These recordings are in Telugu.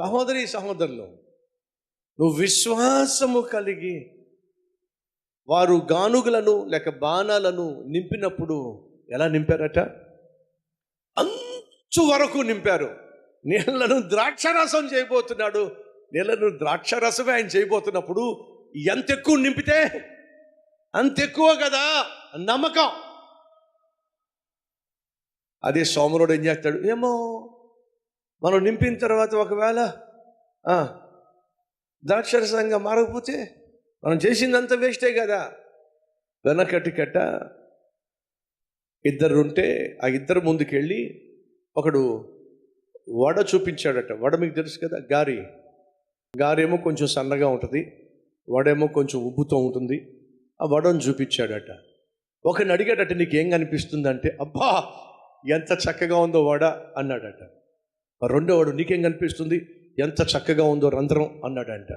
సహోదరి సహోదరులు, నువ్వు విశ్వాసము కలిగి వారు గానుగులను లేక బాణాలను నింపినప్పుడు ఎలా నింపారట? అంచు వరకు నింపారు. నీళ్లను ద్రాక్షారసం చేయబోతున్నాడు. నీళ్లను ద్రాక్షారసమే ఆయన చేయబోతున్నప్పుడు ఎంత ఎక్కువ నింపితే అంత ఎక్కువ కదా నమ్మకం. అదే సోమరుడు ఏం చేస్తాడు? ఏమో మనం నింపిన తర్వాత ఒకవేళ ద్రాక్షరసంగా మారకపోతే మనం చేసిందంతా వేస్టే కదా. వెనకటి కట్ట ఇద్దరు ఉంటే ఆ ఇద్దరు ముందుకెళ్ళి ఒకడు వడ చూపించాడట. వడ మీకు తెలుసు కదా, గారేమో కొంచెం సన్నగా ఉంటుంది, వడేమో కొంచెం ఉబ్బుతో ఉంటుంది. ఆ వడను చూపించాడట. ఒకరిని అడిగాడట, నీకేం కనిపిస్తుందంటే, అబ్బా ఎంత చక్కగా ఉందో వడ అన్నాడట. రెండో వాడు, నీకేం కనిపిస్తుంది? ఎంత చక్కగా ఉందో రంధ్రం అన్నాడంట.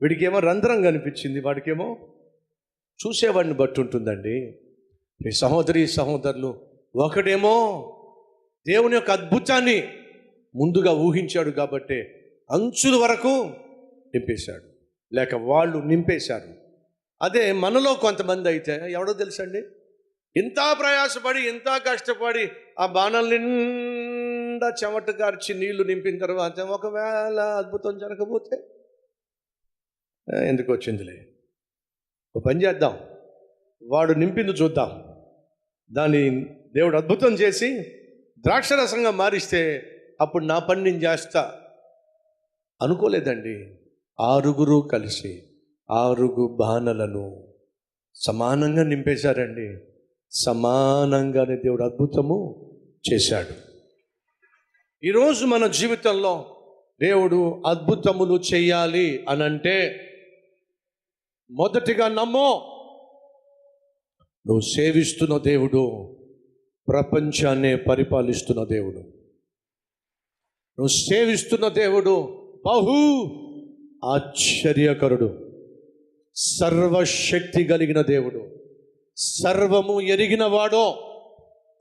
వీడికేమో రంధ్రం కనిపించింది, వాడికేమో చూసేవాడిని బట్టి ఉంటుందండి. ఈ సహోదరి సహోదరులు, ఒకడేమో దేవుని యొక్క అద్భుతాన్ని ముందుగా ఊహించాడు కాబట్టి అంచుల వరకు నింపేశాడు, లేక వాళ్ళు నింపేశారు. అదే మనలో కొంతమంది అయితే ఎవడో తెలుసండి, ఇంత ప్రయాసపడి ఇంత కష్టపడి ఆ బాణాల నిండా చెమట కార్చి నీళ్లు నింపిన తర్వాత ఒకవేళ అద్భుతం జరగకపోతే ఎందుకు వచ్చిందిలే, ఒక పని చేద్దాం, వాడు నింపింది చూద్దాం, దాన్ని దేవుడు అద్భుతం చేసి ద్రాక్షరసంగా మారిస్తే అప్పుడు నా పని నేను చేస్తా అనుకోలేదండి. 6 కలిసి 6 బాణలను సమానంగా నింపేశారండి. సమానంగానే దేవుడు అద్భుతము చేశాడు. ఈరోజు మన జీవితంలో దేవుడు అద్భుతములు చేయాలి అనంటే మొదటిగా నమ్మో, నువ్వు సేవిస్తున్న దేవుడు ప్రపంచాన్నే పరిపాలిస్తున్న దేవుడు. నువ్వు సేవిస్తున్న దేవుడు బహు ఆశ్చర్యకరుడు, సర్వశక్తి కలిగిన దేవుడు, సర్వము ఎరిగిన వాడో,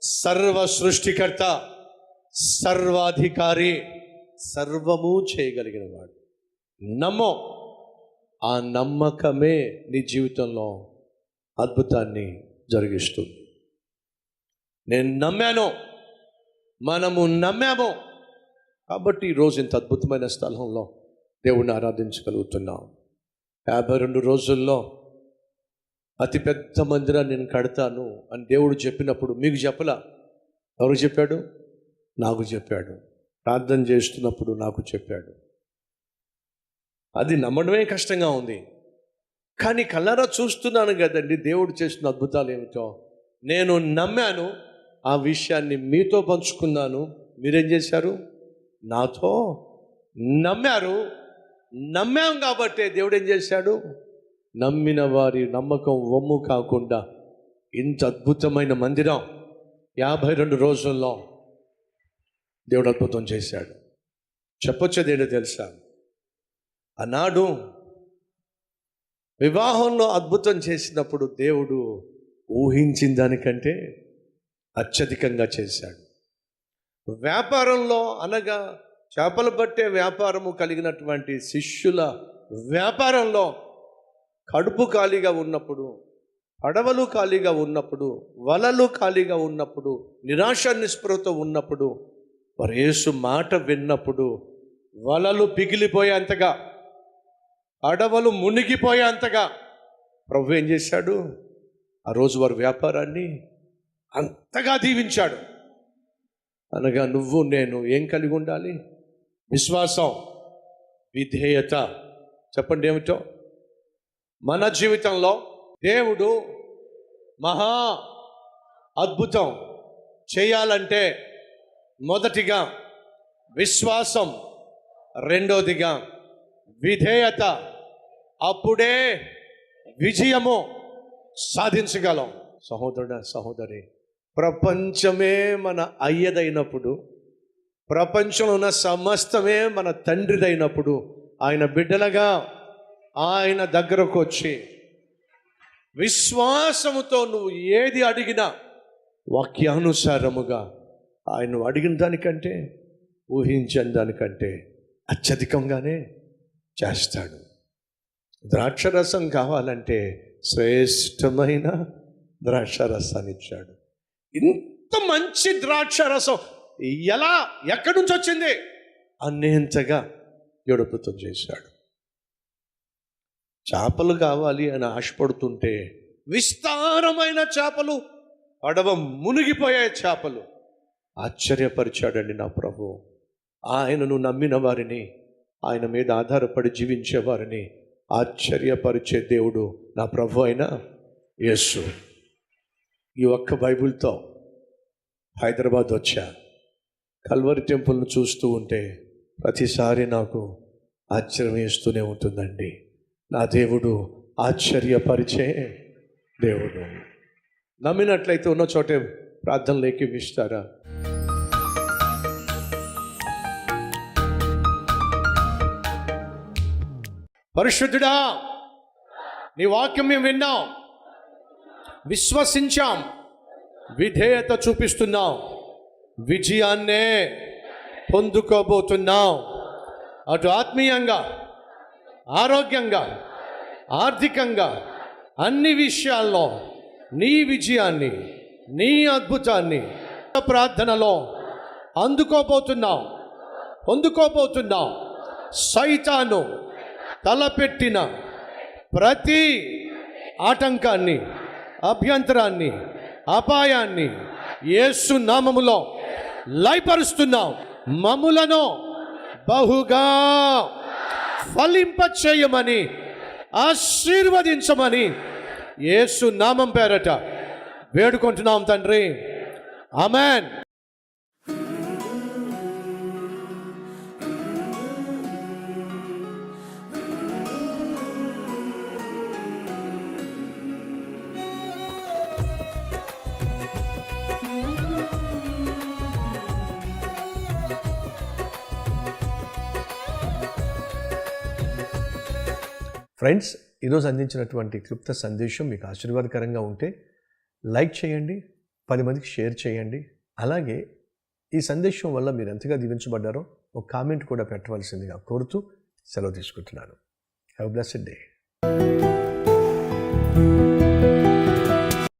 సర్వ సృష్టికర్త, సర్వాధికారి, సర్వము చేయగలిగిన వాడు. నమ్మో, ఆ నమ్మకమే నీ జీవితంలో అద్భుతాన్ని జరిగిస్తుంది. నేను నమ్మాను, మనము నమ్మాము కాబట్టి ఈరోజు ఇంత అద్భుతమైన స్థలంలో దేవుణ్ణి ఆరాధించగలుగుతున్నాం. 52 రోజుల్లో అతిపెద్ద మందిరాన్ని నేను కడతాను అని దేవుడు చెప్పినప్పుడు మీకు చెప్పలా? ఎవరికి చెప్పాడు? నాకు చెప్పాడు. ప్రార్థన చేస్తున్నప్పుడు నాకు చెప్పాడు. అది నమ్మడమే కష్టంగా ఉంది, కానీ కళ్ళారా చూస్తున్నాను కదండి దేవుడు చేసిన అద్భుతాలు ఏమిటో. నేను నమ్మాను, ఆ విషయాన్ని మీతో పంచుకున్నాను. మీరేం చేశారు? నాతో నమ్మారు. నమ్మాం కాబట్టి దేవుడు ఏం చేశాడు? నమ్మిన వారి నమ్మకం వమ్ము కాకుండా ఇంత అద్భుతమైన మందిరం 52 రోజుల్లో దేవుడు అద్భుతం చేశాడు. చెప్పొచ్చేది ఏంటో తెలుసా? ఆనాడు వివాహంలో అద్భుతం చేసినప్పుడు దేవుడు ఊహించిన దానికంటే అత్యధికంగా చేశాడు. వ్యాపారంలో అనగా చేపలు పట్టే వ్యాపారము కలిగినటువంటి శిష్యుల వ్యాపారంలో కడుపు ఖాళీగా ఉన్నప్పుడు, పడవలు ఖాళీగా ఉన్నప్పుడు, వలలు ఖాళీగా ఉన్నప్పుడు, నిరాశ నిస్పృహతో ఉన్నప్పుడు, వారు యేసు మాట విన్నప్పుడు వలలు పిగిలిపోయేంతగా, పడవలు మునిగిపోయేంతగా ప్రభు ఏం చేశాడు? ఆ రోజు వారి వ్యాపారాన్ని అంతగా దీవించాడు. అనగా నువ్వు నేను ఏం కలిగి ఉండాలి? విశ్వాసం, విధేయత. చెప్పండి ఏమిటో? మన జీవితంలో దేవుడు మహా అద్భుతం చేయాలంటే మొదటిగా విశ్వాసం, రెండోదిగా విధేయత. అప్పుడే విజయము సాధించగలం. సహోదరుడా సహోదరి, ప్రపంచమే మన అయ్యదైనప్పుడు, ప్రపంచంలో ఉన్న సమస్తమే మన తండ్రిదైనప్పుడు, ఆయన బిడ్డలుగా ఆయన దగ్గరకు వచ్చి విశ్వాసముతో నువ్వు ఏది అడిగినా వాక్యానుసారముగా ఆయన అడిగిన దానికంటే, ఊహించని దానికంటే అత్యధికంగానే చేస్తాడు. ద్రాక్షరసం కావాలంటే శ్రేష్టమైన ద్రాక్షరసాన్ని ఇచ్చాడు. ఇంత మంచి ద్రాక్షరసం ఎక్కడి నుంచి వచ్చింది అనేంతగా ఎడుపుతం చేశాడు. చేపలు కావాలి అని ఆశపడుతుంటే విస్తారమైన చేపలు, పడవ మునిగిపోయే చేపలు. ఆశ్చర్యపరిచాడండి నా ప్రభు. ఆయనను నమ్మిన వారిని, ఆయన మీద ఆధారపడి జీవించే వారిని ఆశ్చర్యపరిచే దేవుడు నా ప్రభు అయిన యేసు. ఈ ఒక్క బైబిల్తో హైదరాబాద్ వచ్చా. కల్వరి టెంపుల్ను చూస్తూ ఉంటే ప్రతిసారి నాకు ఆశ్చర్యం వేస్తూనే ఉంటుందండి. నా దేవుడు ఆశ్చర్యపరిచే దేవుడు. నమ్మినట్లయితే ఉన్న చోటే ప్రార్థనలు ఏకీవిస్తారా? పరిశుద్ధుడా, నీ వాక్యం మేము విన్నాం, విశ్వసించాం, విధేయత చూపిస్తున్నాం, విజయాన్నే పొందుకోబోతున్నాం. అటు ఆత్మీయంగా, ఆరోగ్యంగా, ఆర్థికంగా, అన్ని విషయాల్లో నీ విజయాన్ని, నీ అద్భుతాన్ని ప్రార్థనలో పొందుకోబోతున్నాం. సైతాను తలపెట్టిన ప్రతి ఆటంకాన్ని, అభ్యంతరాన్ని, అపాయాన్ని యేసు నామములో లయపరుస్తున్నాం. మమ్ములను బహుగా ఫలింపచేయమని, ఆశీర్వదించమని యేసు నామం పేరట వేడుకుంటున్నాం తండ్రి. ఆమేన్. ఫ్రెండ్స్, ఈరోజు అందించినటువంటి క్లుప్త సందేశం మీకు ఆశీర్వాదకరంగా ఉంటే లైక్ చేయండి, 10 మందికి షేర్ చేయండి. అలాగే ఈ సందేశం వల్ల మీరు ఎంతగా దీవించబడ్డారో ఒక కామెంట్ కూడా పెట్టవలసిందిగా కోరుతూ సెలవు తీసుకుంటున్నాను. Have a blessed day.